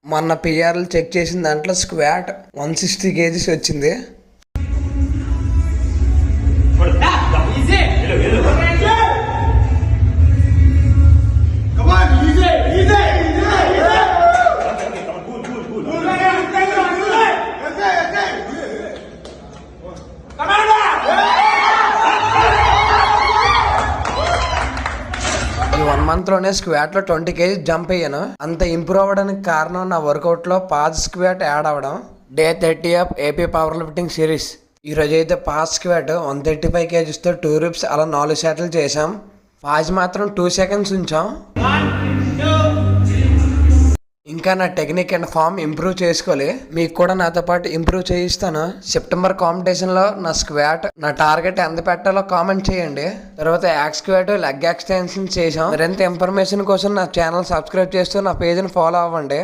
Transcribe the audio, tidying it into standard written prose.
మొన్న పిఆర్లు చెక్ చేసిన దాంట్లో స్క్వాట్ 160 kgs వచ్చింది. ఈ 1 month లోనే స్క్వాట్ లో 20 kgs జంప్ అయ్యాను. అంత ఇంప్రూవ్ అవ్వడానికి కారణం నా వర్కౌట్ లో పాజ్ స్క్వాట్ యాడ్ అవ్వడం. Day 30 of AP power lifting series. ఈ రోజు అయితే పాజ్ స్క్వాట్ 135 kgs తో 2 reps అలా 4 సెట్లు చేసాం. పాజ్ మాత్రం 2 seconds ఉంచాం. ఇంకా నా టెక్నిక్ అండ్ ఫామ్ ఇంప్రూవ్ చేసుకోవాలి. మీకు కూడా నాతో పాటు ఇంప్రూవ్ చేయిస్తాను. సెప్టెంబర్ కాంపిటీషన్లో నా స్క్వాట్ నా టార్గెట్ ఎంత పెట్టాలో కామెంట్ చేయండి. తర్వాత యాక్ స్క్వాట్ లెగ్ ఎక్స్టెన్షన్ చేసాం. మరింత ఇన్ఫర్మేషన్ కోసం నా ఛానల్ సబ్స్క్రైబ్ చేస్తూ నా పేజ్ని ఫాలో అవ్వండి.